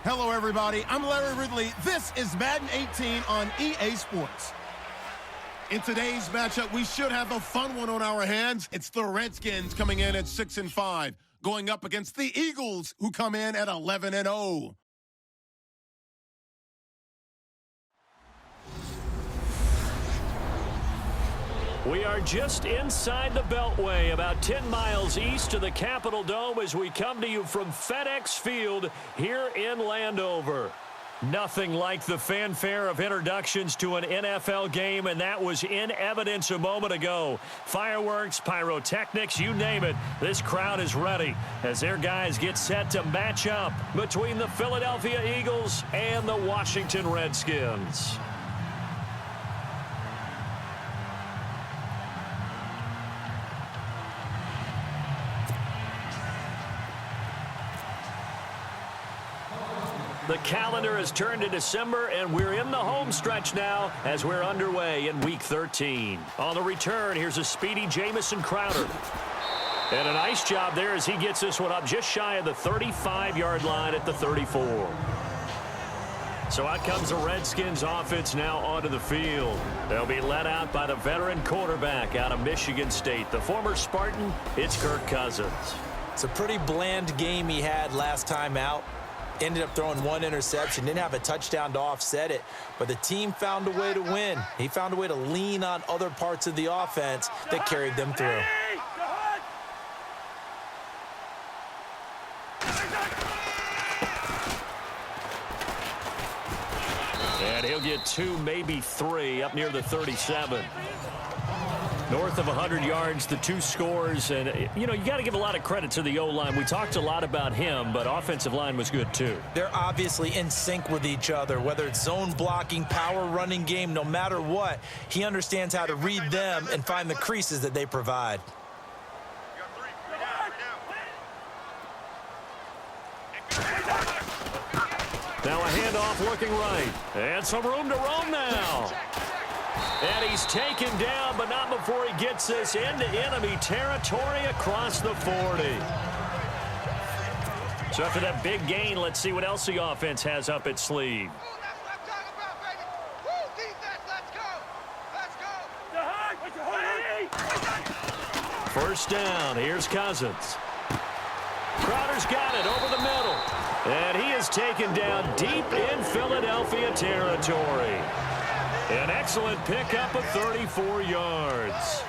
Hello, everybody. I'm Larry Ridley. This is Madden 18 on EA Sports. In today's matchup, we should have a fun one on our hands. It's the Redskins coming in at 6-5, going up against the Eagles, who come in at 11-0. We are just inside the Beltway, about 10 miles east of the Capitol Dome as we come to you from FedEx Field here in Landover. Nothing like the fanfare of introductions to an NFL game, and that was in evidence a moment ago. Fireworks, pyrotechnics, you name it. This crowd is ready as their guys get set to match up between the Philadelphia Eagles and the Washington Redskins. The calendar has turned to December, and we're in the home stretch now as we're underway in Week 13. On the return, here's a speedy Jamison Crowder. And a nice job there as he gets this one up just shy of the 35-yard line at the 34. So out comes the Redskins offense now onto the field. They'll be led out by the veteran quarterback out of Michigan State. The former Spartan, it's Kirk Cousins. It's a pretty bland game he had last time out. Ended up throwing one interception, didn't have a touchdown to offset it, but the team found a way to win. He found a way to lean on other parts of the offense that carried them through. And he'll get 2, maybe 3 up near the 37. North of 100 yards, the 2 scores, and, you know, you got to give a lot of credit to the O-line. We talked a lot about him, but offensive line was good, too. They're obviously in sync with each other, whether it's zone blocking, power running game, no matter what. He understands how to read them and find the creases that they provide. Now a handoff looking right, and some room to roam now. And he's taken down, but not before he gets this into enemy territory across the 40. So after that big gain, let's see what else the offense has up its sleeve. First down, here's Cousins. Crowder's got it over the middle. And he is taken down deep in Philadelphia territory. An excellent pickup of 34 yards.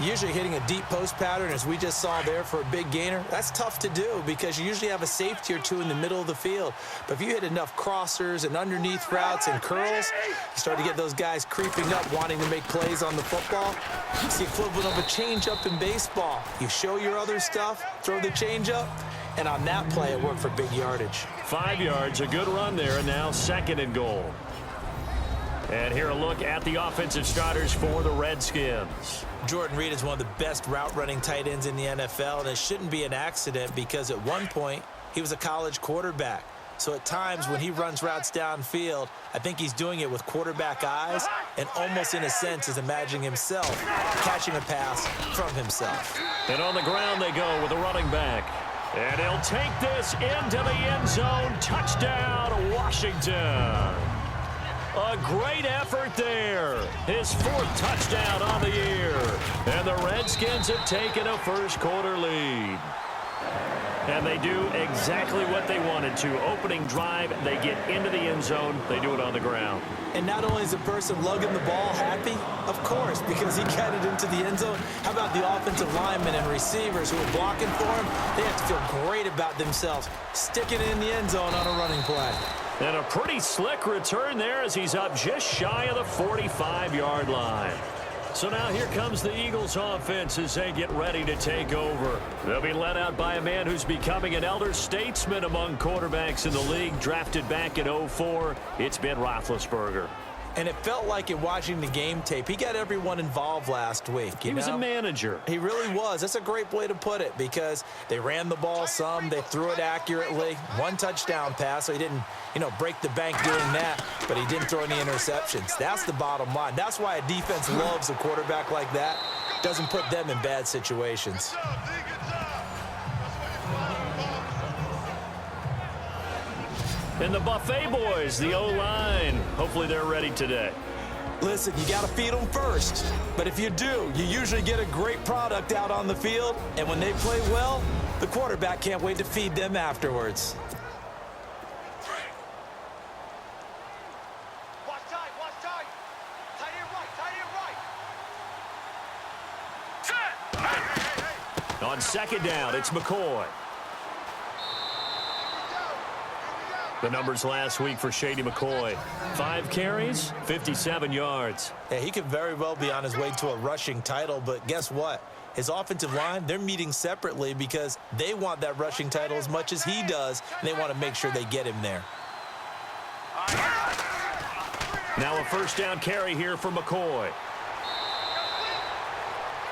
Usually hitting a deep post pattern, as we just saw there for a big gainer, that's tough to do because you usually have a safety or two in the middle of the field. But if you hit enough crossers and underneath routes and curls, you start to get those guys creeping up, wanting to make plays on the football. It's the equivalent of a changeup in baseball. You show your other stuff, throw the changeup, and on that play, it worked for big yardage. 5 yards, a good run there, and now 2nd and goal. And here a look at the offensive starters for the Redskins. Jordan Reed is one of the best route-running tight ends in the NFL, and it shouldn't be an accident because at one point, he was a college quarterback. So at times when he runs routes downfield, I think he's doing it with quarterback eyes and almost in a sense is imagining himself catching a pass from himself. And on the ground they go with a running back. And he'll take this into the end zone. Touchdown, Washington. A great effort there. His 4th touchdown on the year. And the Redskins have taken a first-quarter lead. And they do exactly what they wanted to. Opening drive, they get into the end zone. They do it on the ground. And not only is the person lugging the ball happy, of course, because he got it into the end zone. How about the offensive linemen and receivers who are blocking for him? They have to feel great about themselves, sticking it in the end zone on a running play. And a pretty slick return there as he's up just shy of the 45-yard line. So now here comes the Eagles offense as they get ready to take over. They'll be led out by a man who's becoming an elder statesman among quarterbacks in the league, drafted back in 2004. It's Ben Roethlisberger. And it felt like in watching the game tape, he got everyone involved last week. He was a manager. He really was. That's a great way to put it because they ran the ball some, they threw it accurately. 1 touchdown pass, so he didn't, break the bank doing that, but he didn't throw any interceptions. That's the bottom line. That's why a defense loves a quarterback like that. Doesn't put them in bad situations. And the Buffet boys, the O-line, hopefully they're ready today. Listen, you got to feed them first. But if you do, you usually get a great product out on the field. And when they play well, the quarterback can't wait to feed them afterwards. Watch tight, watch tight. Tight end right, tight end right. Set! On second down, it's McCoy. The numbers last week for Shady McCoy. 5 carries, 57 yards. Yeah, he could very well be on his way to a rushing title, but guess what? His offensive line, they're meeting separately because they want that rushing title as much as he does, and they want to make sure they get him there. Now a first down carry here for McCoy.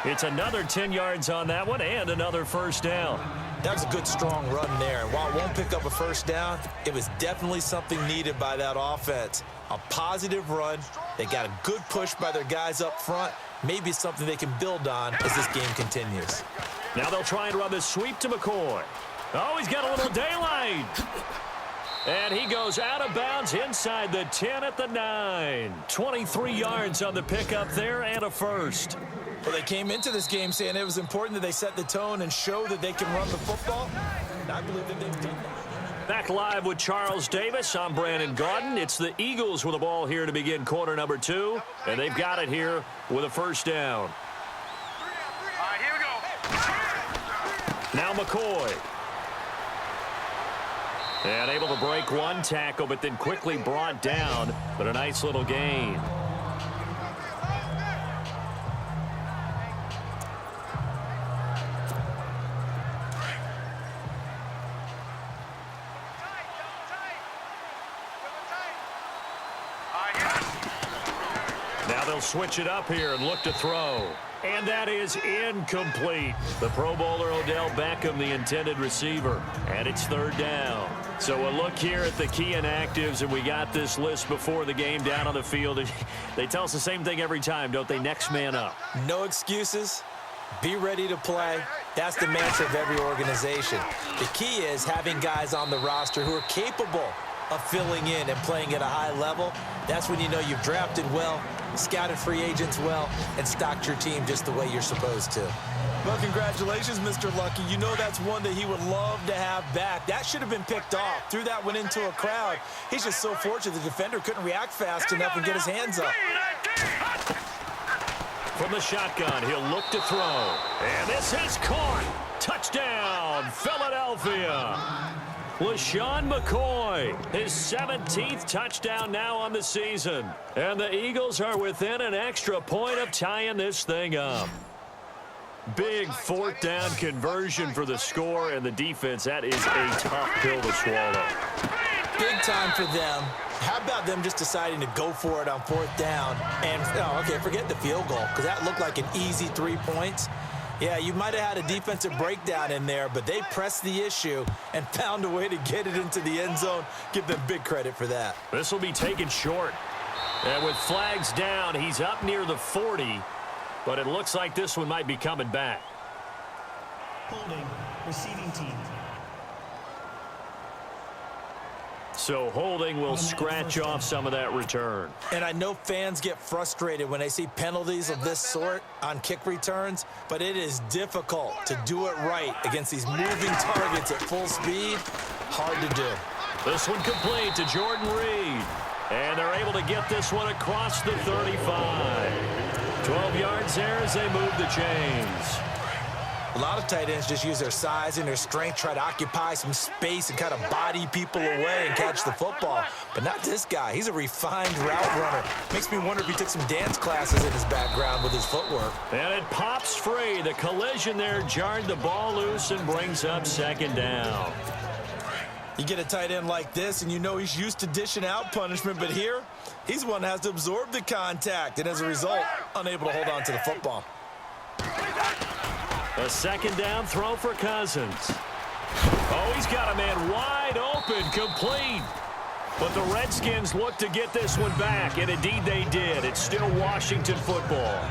It's another 10 yards on that one and another first down. That was a good, strong run there. And while it won't pick up a first down, it was definitely something needed by that offense. A positive run. They got a good push by their guys up front. Maybe it's something they can build on as this game continues. Now they'll try and run the sweep to McCoy. Oh, he's got a little daylight. And he goes out of bounds inside the 10 at the 9. 23 yards on the pickup there and a first. Well, they came into this game saying it was important that they set the tone and show that they can run the football. And I believe that they've done that. Back live with Charles Davis. I'm Brandon Gaudin. It's the Eagles with the ball here to begin quarter number 2. And they've got it here with a first down. All right, here we go. Now McCoy. And able to break one tackle, but then quickly brought down. But a nice little gain. Now they'll switch it up here and look to throw. And that is incomplete. The Pro Bowler Odell Beckham, the intended receiver. And it's third down. So a look here at the key inactives, and we got this list before the game down on the field. They tell us the same thing every time, don't they? Next man up. No excuses. Be ready to play. That's the mantra of every organization. The key is having guys on the roster who are capable of filling in and playing at a high level. That's when you know you've drafted well, scouted free agents well, and stocked your team just the way you're supposed to. Well, congratulations, Mr. Lucky. You know that's one that he would love to have back. That should have been picked off. Threw that one into a crowd. He's just so fortunate the defender couldn't react fast enough and get his hands up. From the shotgun, he'll look to throw. And this is caught. Touchdown, Philadelphia. LaShawn McCoy, his 17th touchdown now on the season. And the Eagles are within an extra point of tying this thing up. Big fourth down conversion for the score, and the defense, that is a tough pill to swallow. Big time for them. How about them just deciding to go for it on fourth down? And, oh, okay, forget the field goal, because that looked like an easy 3 points. Yeah, you might have had a defensive breakdown in there, but they pressed the issue and found a way to get it into the end zone. Give them big credit for that. This will be taken short. And with flags down, he's up near the 40, but it looks like this one might be coming back. Holding, receiving team. So holding will scratch off some of that return. And I know fans get frustrated when they see penalties of this sort on kick returns, but it is difficult to do it right against these moving targets at full speed. Hard to do. This one complete to Jordan Reed. And they're able to get this one across the 35. 12 yards there as they move the chains. A lot of tight ends just use their size and their strength, try to occupy some space and kind of body people away and catch the football. But not this guy. He's a refined route runner. Makes me wonder if he took some dance classes in his background with his footwork. And it pops free. The collision there jarred the ball loose and brings up second down. You get a tight end like this, and you know he's used to dishing out punishment, but here, he's the one that has to absorb the contact, and as a result, unable to hold on to the football. A second down throw for Cousins. Oh, he's got a man wide open, complete. But the Redskins look to get this one back, and indeed they did. It's still Washington football.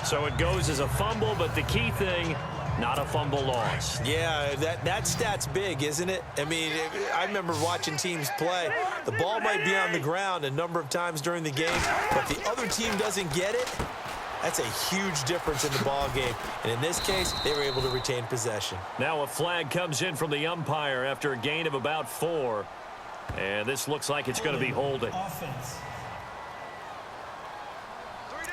So it goes as a fumble, but the key thing, Not a fumble loss. Yeah, that stat's big, isn't it? I mean, I remember watching teams play. The ball might be on the ground a number of times during the game, but the other team doesn't get it. That's a huge difference in the ball game. And in this case, they were able to retain possession. Now a flag comes in from the umpire after a gain of about 4. And this looks like it's going to be holding. Offense.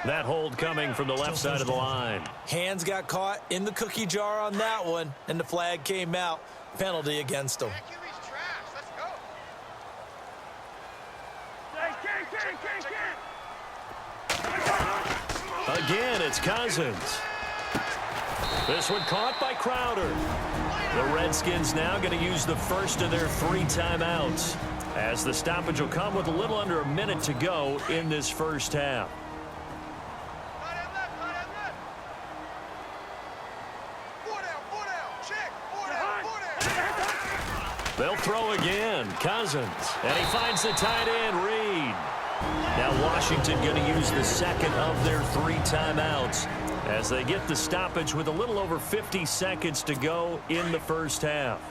That hold coming from the left side of the line. Hands got caught in the cookie jar on that one, and the flag came out. Penalty against them. Again, it's Cousins. This one caught by Crowder. The Redskins now going to use the first of their 3 timeouts, as the stoppage will come with a little under a minute to go in this first half. They'll throw again. Cousins. And he finds the tight end, Reed. Now Washington going to use the second of their 3 timeouts as they get the stoppage with a little over 50 seconds to go in the first half.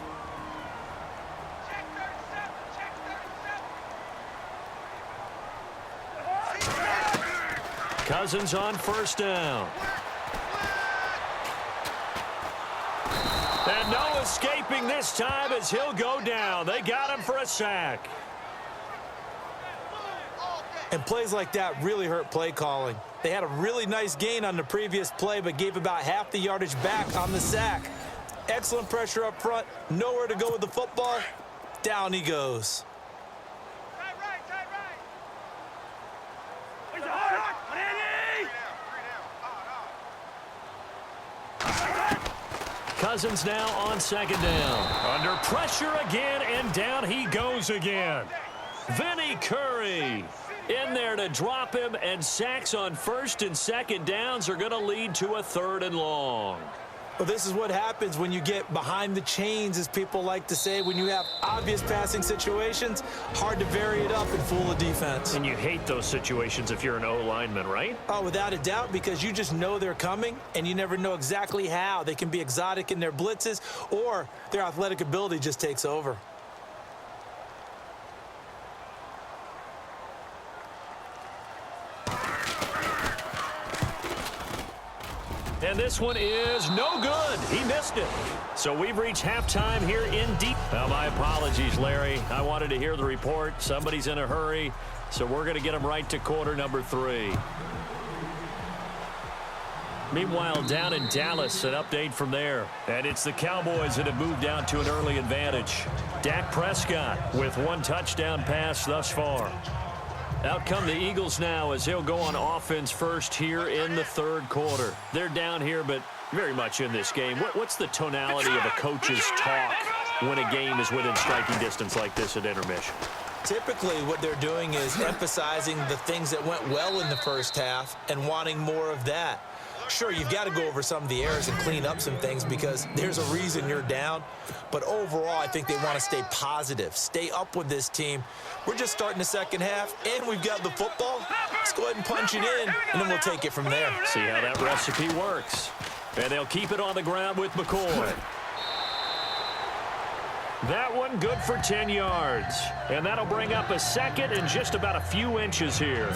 Cousins on first down. And no escaping this time as he'll go down. They got him for a sack. And plays like that really hurt play calling. They had a really nice gain on the previous play, but gave about half the yardage back on the sack. Excellent pressure up front. Nowhere to go with the football. Down he goes. Cousins now on second down. Under pressure again, and down he goes again. Vinny Curry in there to drop him, and sacks on first and second downs are going to lead to a 3rd and long. Well, this is what happens when you get behind the chains, as people like to say. When you have obvious passing situations, hard to vary it up and fool the defense. And you hate those situations if you're an O-lineman, right? Oh, without a doubt, because you just know they're coming, and you never know exactly how. They can be exotic in their blitzes, or their athletic ability just takes over. And this one is no good. He missed it. So we've reached halftime here in deep. Well, my apologies, Larry. I wanted to hear the report. Somebody's in a hurry, so we're going to get him right to quarter number 3. Meanwhile, down in Dallas, an update from there. And it's the Cowboys that have moved out to an early advantage. Dak Prescott with 1 touchdown pass thus far. Out come the Eagles now as he'll go on offense first here in the 3rd quarter. They're down here, but very much in this game. What's the tonality of a coach's talk when a game is within striking distance like this at intermission? Typically, what they're doing is emphasizing the things that went well in the first half and wanting more of that. Sure, you've got to go over some of the errors and clean up some things because there's a reason you're down. But overall, I think they want to stay positive, stay up with this team. We're just starting the second half, and we've got the football. Let's go ahead and punch it in, and then we'll take it from there. See how that recipe works. And they'll keep it on the ground with McCoy. That one good for 10 yards. And that'll bring up a second and just about a few inches here.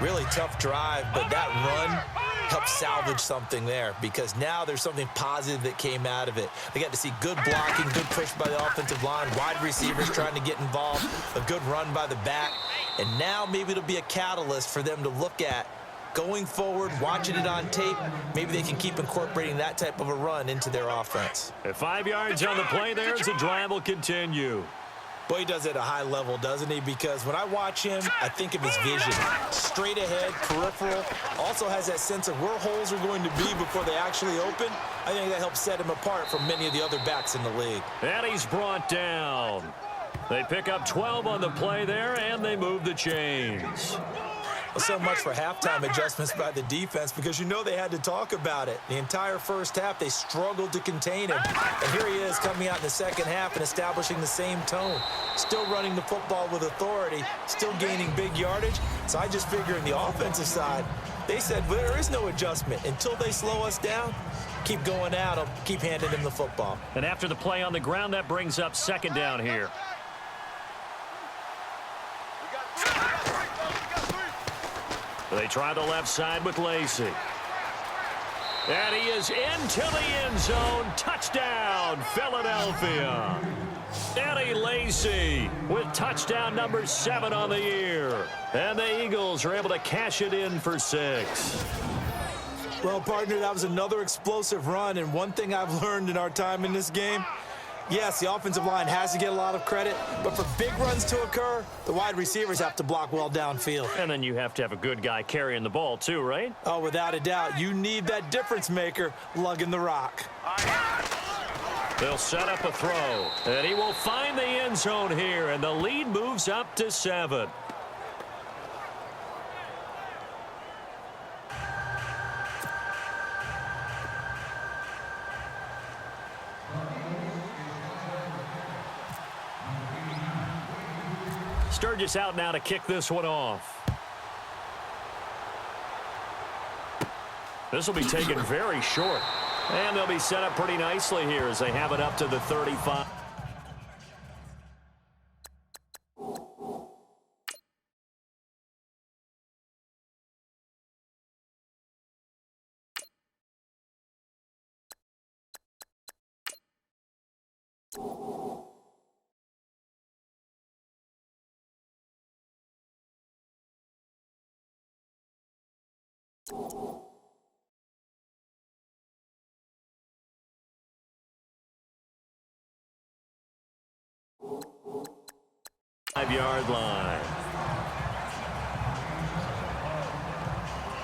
Really tough drive, but that run helped salvage something there because now there's something positive that came out of it. They got to see good blocking, good push by the offensive line, wide receivers trying to get involved, a good run by the back, and now maybe it'll be a catalyst for them to look at going forward, watching it on tape. Maybe they can keep incorporating that type of a run into their offense. At 5 yards on the play there as the drive will continue. Boy, he does it at a high level, doesn't he? Because when I watch him, I think of his vision. Straight ahead, peripheral. Also has that sense of where holes are going to be before they actually open. I think that helps set him apart from many of the other backs in the league. And he's brought down. They pick up 12 on the play there, and they move the chains. So much for halftime adjustments by the defense because you know they had to talk about it. The entire first half, they struggled to contain him. And here he is coming out in the second half and establishing the same tone. Still running the football with authority, still gaining big yardage. So I just figure in the offensive side, they said, well, there is no adjustment until they slow us down. keep going at him, keep handing him the football. And after the play on the ground, that brings up second down here. They try the left side with Lacey. And he is into the end zone. Touchdown, Philadelphia. Eddie Lacy with touchdown number 7 on the year. And the Eagles are able to cash it in for 6. Well, partner, that was another explosive run. And one thing I've learned in our time in this game, yes, the offensive line has to get a lot of credit, but for big runs to occur, the wide receivers have to block well downfield. And then you have to have a good guy carrying the ball too, right? Oh, without a doubt. You need that difference maker lugging the rock. They'll set up a throw, and he will find the end zone here, and the lead moves up to 7. Sturgis out now to kick this one off. This will be taken very short. And they'll be set up pretty nicely here as they have it up to the 35. Five-yard line.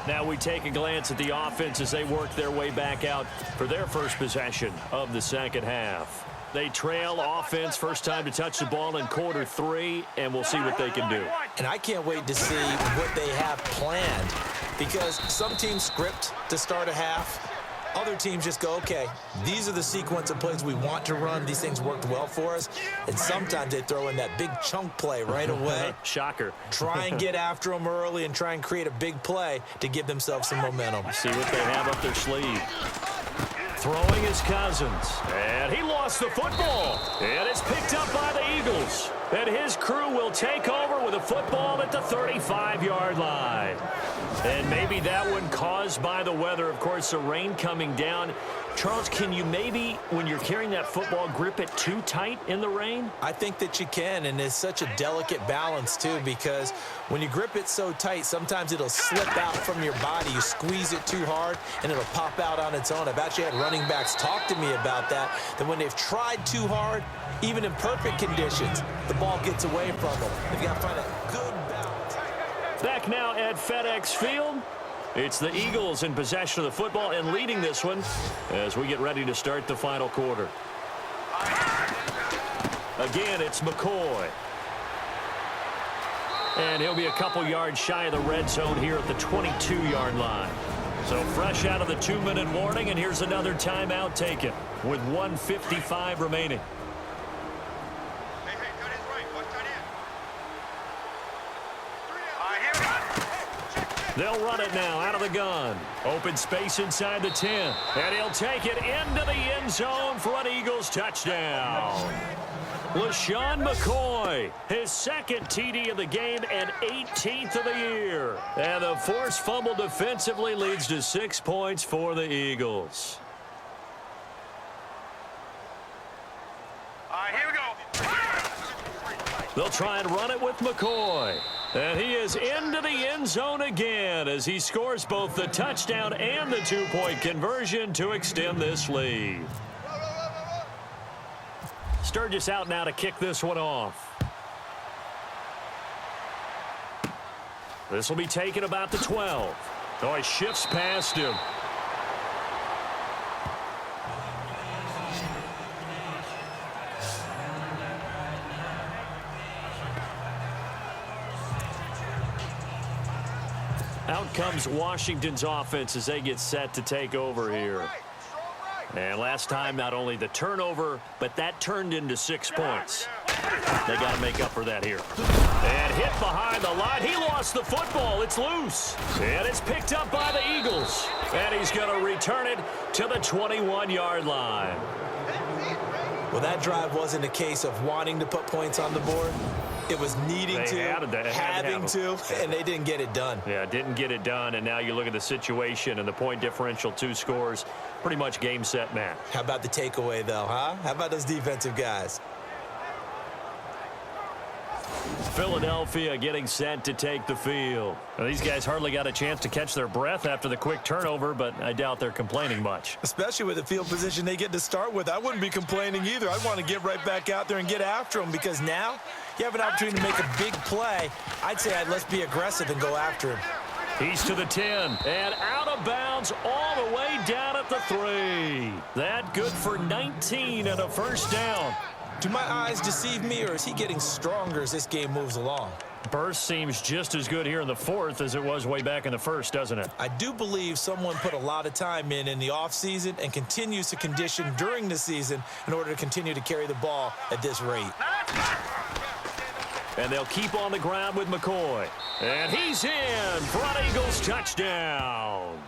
Now we take a glance at the offense as they work their way back out for their first possession of the second half. They trail offense, first time to touch the ball in quarter 3, and we'll see what they can do. And I can't wait to see what they have planned, because some teams script to start a half. Other teams just go, okay, these are the sequence of plays we want to run. These things worked well for us. And sometimes they throw in that big chunk play right away. Shocker. Try and get after them early and try and create a big play to give themselves some momentum. See what they have up their sleeve. Throwing is Cousins. And he lost the football. And it's picked up by the Eagles. And his crew will take over with a football at the 35-yard line. And maybe that one caused by the weather. Of course, the rain coming down. Charles, can you maybe, when you're carrying that football, grip it too tight in the rain? I think that you can, and it's such a delicate balance, too, because when you grip it so tight, sometimes it'll slip out from your body. You squeeze it too hard, and it'll pop out on its own. I've actually had running backs talk to me about that when they've tried too hard, even in perfect conditions, the ball gets away from them. They've got to find a good balance. Back now at FedEx Field. It's the Eagles in possession of the football and leading this one as we get ready to start the final quarter. Again, it's McCoy. And he'll be a couple yards shy of the red zone here at the 22-yard line. So fresh out of the 2-minute warning, and here's another timeout taken with 1:55 remaining. They'll run it now out of the gun. Open space inside the 10. And he'll take it into the end zone for an Eagles touchdown. LaShawn McCoy, his second TD of the game and 18th of the year. And the forced fumble defensively leads to 6 points for the Eagles. All right, here we go. They'll try and run it with McCoy. And he is into the end zone again as he scores both the touchdown and the 2-point conversion to extend this lead. Sturgis out now to kick this one off. This will be taken about the 12. Oh, he shifts past him. Out comes Washington's offense as they get set to take over here. And last time, not only the turnover, but that turned into 6 points. They got to make up for that here. And hit behind the line. He lost the football. It's loose. And it's picked up by the Eagles. And he's going to return it to the 21-yard line. Well, that drive wasn't a case of wanting to put points on the board. It was needing having to, and they didn't get it done. Yeah, didn't get it done, and now you look at the situation and the point differential, 2 scores, pretty much game, set, match. How about the takeaway, though, huh? How about those defensive guys? Philadelphia getting set to take the field. Now, these guys hardly got a chance to catch their breath after the quick turnover, but I doubt they're complaining much. Especially with the field position they get to start with. I wouldn't be complaining either. I'd want to get right back out there and get after them, because now you have an opportunity to make a big play. I'd say let's be aggressive and go after him. He's to the 10 and out of bounds all the way down at the 3. That good for 19 and a first down. Do my eyes deceive me, or is he getting stronger as this game moves along? Burst seems just as good here in the 4th as it was way back in the 1st, doesn't it? I do believe someone put a lot of time in the offseason and continues to condition during the season in order to continue to carry the ball at this rate. And they'll keep on the ground with McCoy. And he's in for an Eagles touchdown.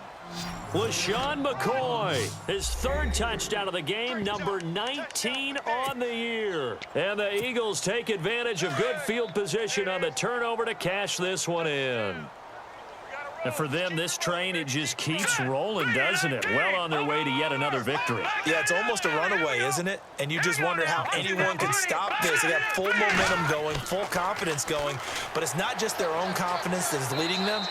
LaShawn McCoy, his 3rd touchdown of the game, number 19 on the year. And the Eagles take advantage of good field position on the turnover to cash this one in. And for them, this train, it just keeps rolling, doesn't it? Well on their way to yet another victory. Yeah, it's almost a runaway, isn't it? And you just wonder how anyone can stop this. They got full momentum going, full confidence going. But it's not just their own confidence that is leading them.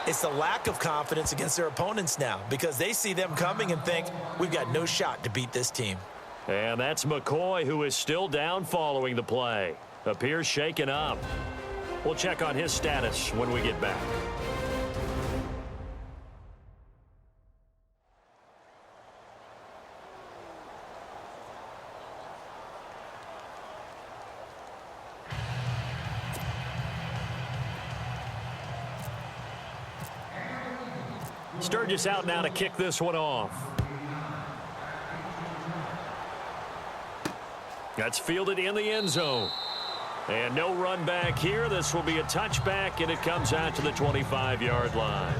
It's the lack of confidence against their opponents now, because they see them coming and think, we've got no shot to beat this team. And that's McCoy, who is still down following the play. Appears shaken up. We'll check on his status when we get back. Sturgis out now to kick this one off. That's fielded in the end zone. And no run back here. This will be a touchback, and it comes out to the 25-yard line.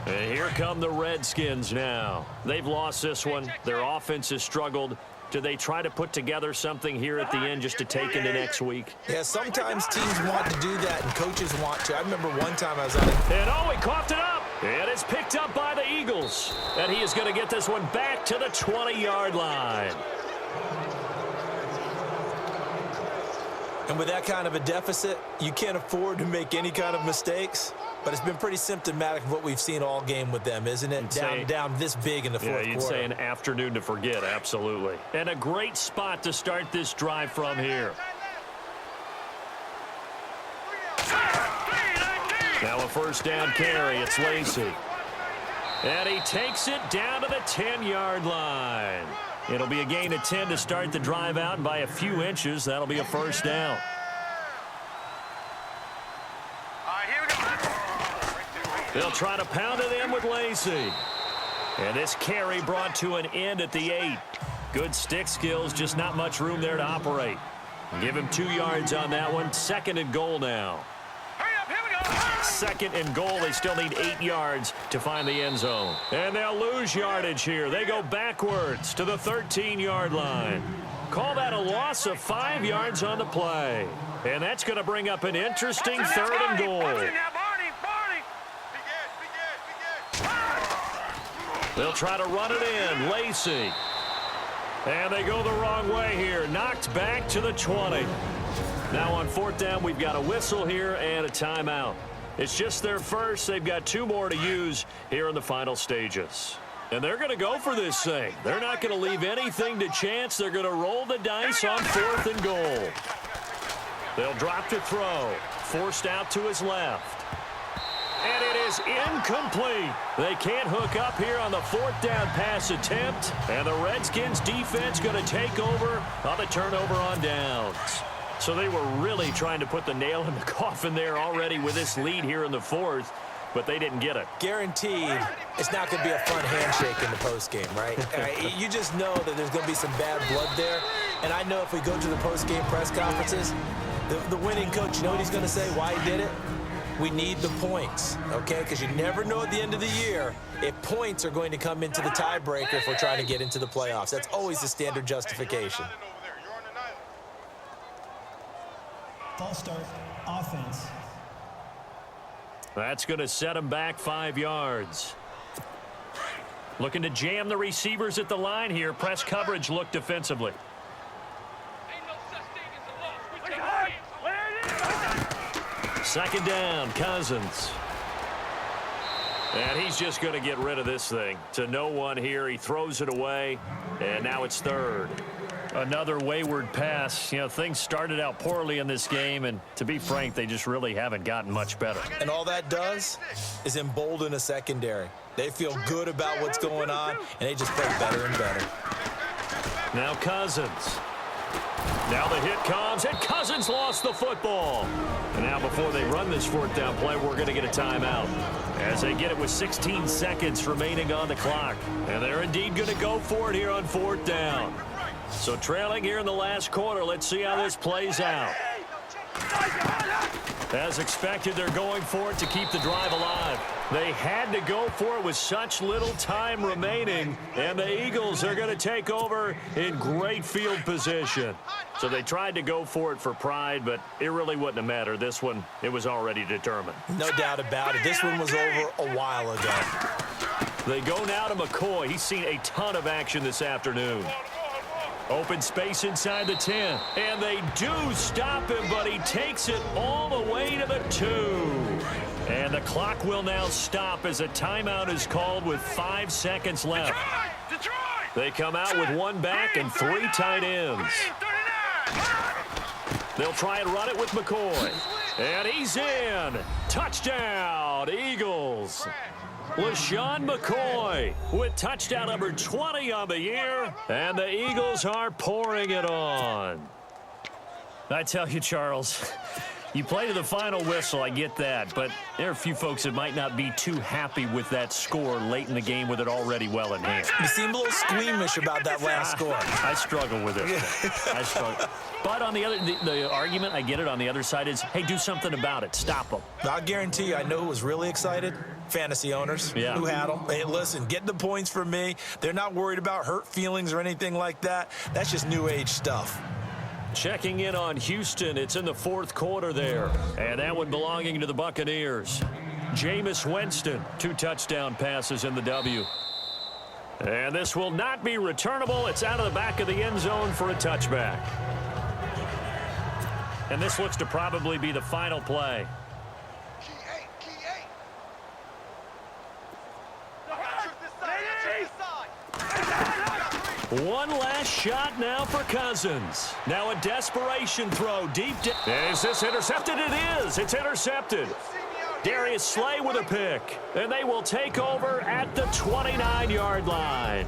And here come the Redskins now. They've lost this one. Their offense has struggled. Do they try to put together something here at the end just to take into next week? Yeah, sometimes teams want to do that and coaches want to. I remember one time I was on it. And he coughed it up. And it's picked up by the Eagles. And he is going to get this one back to the 20-yard line. And with that kind of a deficit, you can't afford to make any kind of mistakes. But it's been pretty symptomatic of what we've seen all game with them, isn't it? Down this big in the fourth quarter. Yeah, you'd say an afternoon to forget, absolutely. And a great spot to start this drive from here. Now a first down carry. It's Lacey. And he takes it down to the 10-yard line. It'll be a gain of 10 to start the drive out, and by a few inches, that'll be a first down. They'll try to pound it in with Lacey. And this carry brought to an end at the 8. Good stick skills, just not much room there to operate. Give him 2 yards on that one. 2nd and goal now. Hurry up, here we go. 2nd and goal. They still need 8 yards to find the end zone. And they'll lose yardage here. They go backwards to the 13-yard line. Call that a loss of 5 yards on the play. And that's going to bring up an interesting 3rd and goal. They'll try to run it in. Lacey. And they go the wrong way here. Knocked back to the 20. Now on 4th down, we've got a whistle here and a timeout. It's just their first. They've got 2 more to use here in the final stages. And they're going to go for this thing. They're not going to leave anything to chance. They're going to roll the dice on 4th and goal. They'll drop to throw. Forced out to his left. And it is incomplete. They can't hook up here on the 4th down pass attempt. And the Redskins defense going to take over on the turnover on downs. So they were really trying to put the nail in the coffin there already with this lead here in the 4th. but they didn't get it. Guaranteed it's not going to be a fun handshake in the postgame, right? You just know that there's going to be some bad blood there. And I know if we go to the postgame press conferences, the winning coach, you know what he's going to say, why he did it? We need the points, okay? Because you never know at the end of the year if points are going to come into the tiebreaker if we're trying to get into the playoffs. That's always the standard justification. False start, offense. That's going to set him back 5 yards. Looking to jam the receivers at the line here. Press coverage look defensively. Second down, Cousins. And he's just going to get rid of this thing. To no one here. He throws it away, and now it's third. Another wayward pass. You know, things started out poorly in this game, and to be frank, they just really haven't gotten much better. And all that does is embolden a secondary. They feel good about what's going on, and they just play better and better. Now Cousins. Now the hit comes, and Cousins lost the football. And now before they run this fourth down play, we're going to get a timeout as they get it with 16 seconds remaining on the clock. And they're indeed going to go for it here on fourth down. So trailing here in the last quarter, let's see how this plays out. As expected, they're going for it to keep the drive alive. They had to go for it with such little time remaining, and the Eagles are going to take over in great field position. So they tried to go for it for pride, but it really wouldn't have mattered. This one, it was already determined. No doubt about it. This one was over a while ago. They go now to McCoy. He's seen a ton of action this afternoon. Open space inside the 10. And they do stop him, but he takes it all the way to the 2. And the clock will now stop as a timeout is called with 5 seconds left. They come out with one back and 3 tight ends. They'll try and run it with McCoy. And he's in. Touchdown, Eagles. LaShawn McCoy with touchdown number 20 on the year, and the Eagles are pouring it on. I tell you, Charles, you play to the final whistle, I get that, but there are a few folks that might not be too happy with that score late in the game with it already well in hand. You seem a little squeamish about that last score. I struggle with it. I struggle. But on the other, the argument, I get it, on the other side is, hey, do something about it. Stop them. I'll guarantee you, I know who was really excited. Fantasy owners who had them. Hey, listen, get the points for me. They're not worried about hurt feelings or anything like that. That's just new age stuff. Checking in on Houston. It's in the fourth quarter there. And that one belonging to the Buccaneers. Jameis Winston, 2 touchdown passes in the W. And this will not be returnable. It's out of the back of the end zone for a touchback. And this looks to probably be the final play. One last shot now for Cousins. Now a desperation throw deep. Is this intercepted? It is. It's intercepted. Darius Slay with a pick. And they will take over at the 29-yard line.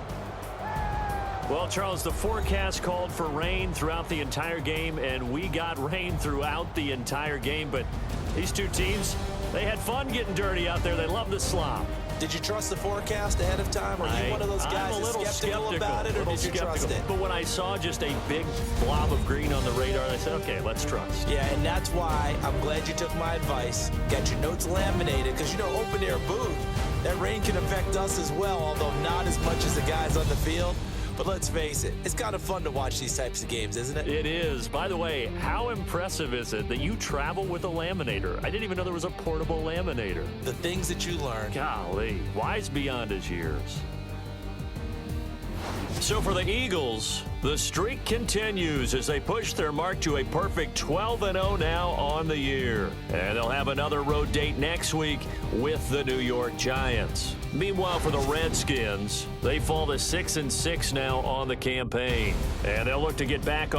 Well, Charles, the forecast called for rain throughout the entire game, and we got rain throughout the entire game. But these two teams, they had fun getting dirty out there. They love the slop. Did you trust the forecast ahead of time? Are you one of those guys that's skeptical about it, or did you trust it? But when I saw just a big blob of green on the radar, I said, okay, let's trust. Yeah, and that's why I'm glad you took my advice. Got your notes laminated, because, you know, open-air booth, that rain can affect us as well, although not as much as the guys on the field. But let's face it, it's kind of fun to watch these types of games, isn't it? It is. By the way, how impressive is it that you travel with a laminator? I didn't even know there was a portable laminator. The things that you learn. Golly, wise beyond his years. So for the Eagles, the streak continues as they push their mark to a perfect 12-0 now on the year. And they'll have another road date next week with the New York Giants. Meanwhile, for the Redskins, they fall to 6-6 now on the campaign. And they'll look to get back on